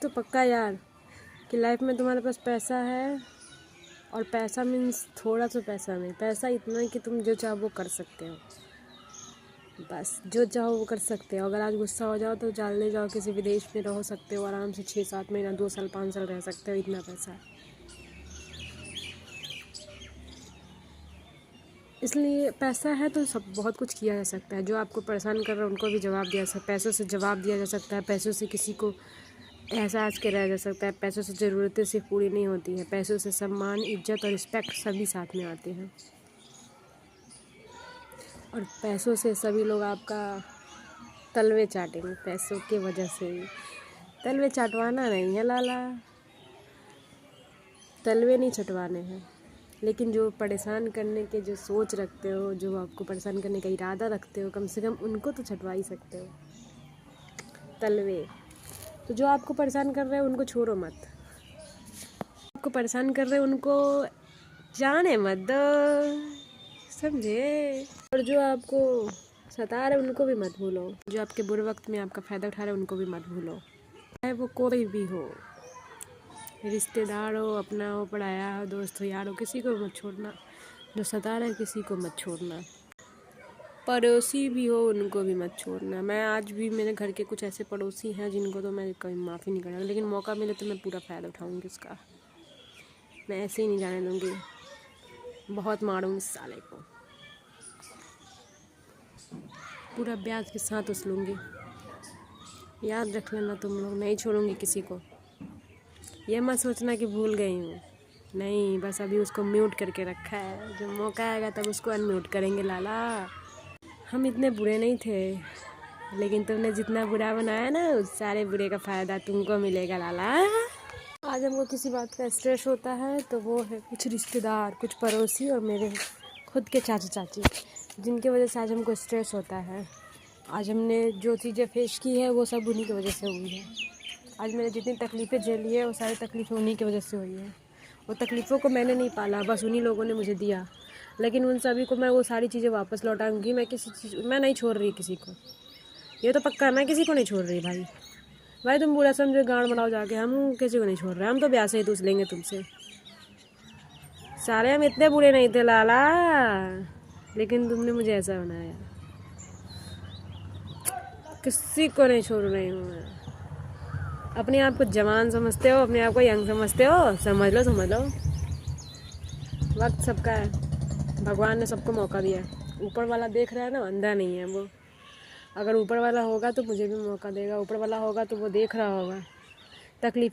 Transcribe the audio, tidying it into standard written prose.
तो पक्का यार कि लाइफ में तुम्हारे पास पैसा है, और पैसा मीन्स थोड़ा सा पैसा नहीं, पैसा इतना है कि तुम जो चाहो वो कर सकते हो। बस जो चाहो वो कर सकते हो। अगर आज गुस्सा हो जाओ तो चले जाओ किसी विदेश में, रह सकते हो आराम से 6-7 महीना, 2 साल 5 साल रह सकते हो, इतना पैसा है। इसलिए पैसा है तो सब बहुत कुछ किया जा सकता है। जो आपको परेशान कर रहा है उनको भी जवाब दिया जा सकता है, पैसों से जवाब दिया जा सकता है, पैसों से किसी को एहसास कराया जा सकता है। पैसों से ज़रूरतें सिर्फ पूरी नहीं होती हैं, पैसों से सम्मान, इज्जत और रिस्पेक्ट सभी साथ में आते हैं। और पैसों से सभी लोग आपका तलवे चाटेंगे, पैसों की वजह से ही। तलवे चाटवाना नहीं है लाला, तलवे नहीं छटवाने हैं। लेकिन जो परेशान करने के जो सोच रखते हो, जो आपको परेशान करने का इरादा रखते हो, कम से कम उनको तो छटवा ही सकते हो तलवे। तो जो आपको परेशान कर रहे हैं उनको छोड़ो मत, आपको परेशान कर रहे हैं उनको जाने मत दो, समझे। और जो आपको सता रहे उनको भी मत भूलो, जो आपके बुरे वक्त में आपका फ़ायदा उठा रहे हैं उनको भी मत भूलो, चाहे वो कोई भी हो, रिश्तेदार हो, अपना हो, पराया हो, दोस्त हो, यार हो, किसी को मत छोड़ना। जो सता रहे किसी को मत छोड़ना, पड़ोसी भी हो उनको भी मत छोड़ना। मैं आज भी मेरे घर के कुछ ऐसे पड़ोसी हैं जिनको तो मैं कभी माफ़ी नहीं करूँगा, लेकिन मौका मिले तो मैं पूरा फ़ायदा उठाऊँगी उसका। मैं ऐसे ही नहीं जाने दूँगी, बहुत मारूँगी इस साले को, पूरा ब्याज के साथ उछलूँगी। याद रख लेना तुम लोग, नहीं छोड़ूँगी किसी को। ये मत सोचना कि भूल गई हूँ, नहीं, बस अभी उसको म्यूट करके रखा है। जब मौका आएगा तब उसको अनम्यूट करेंगे लाला। हम इतने बुरे नहीं थे, लेकिन तुमने जितना बुरा बनाया ना, उस सारे बुरे का फ़ायदा तुमको मिलेगा लाला। आज हमको किसी बात का स्ट्रेस होता है तो वो है कुछ रिश्तेदार, कुछ पड़ोसी और मेरे खुद के चाचा चाची, जिनकी वजह से आज हमको स्ट्रेस होता है। आज हमने जो चीज़ें फेस की है वो सब उन्हीं की वजह से हुई है। आज मैंने जितनी तकलीफ़ें झेली है वो सारी तकलीफ़ें उन्हीं की वजह से हुई है। वो तकलीफ़ों को मैंने नहीं पाला, बस उन्हीं लोगों ने मुझे दिया। लेकिन उन सभी को मैं वो सारी चीज़ें वापस लौटाऊंगी। मैं नहीं छोड़ रही किसी को, ये तो पक्का, मैं किसी को नहीं छोड़ रही भाई तुम बुरा समझो, गांड बनाओ जाके, हम किसी को नहीं छोड़ रहे। हम तो ब्याह से ही दूस लेंगे तुमसे, सारे हम इतने बुरे नहीं थे लाला, लेकिन तुमने मुझे ऐसा बनाया। किसी को नहीं छोड़ रही हूँ मैं। अपने आप को जवान समझते हो, अपने आप को यंग समझते हो, समझ लो। वक्त सबका है, भगवान ने सबको मौका दिया है। ऊपर वाला देख रहा है ना, अंधा नहीं है वो। अगर ऊपर वाला होगा तो मुझे भी मौका देगा, ऊपर वाला होगा तो वो देख रहा होगा। तकलीफ़ें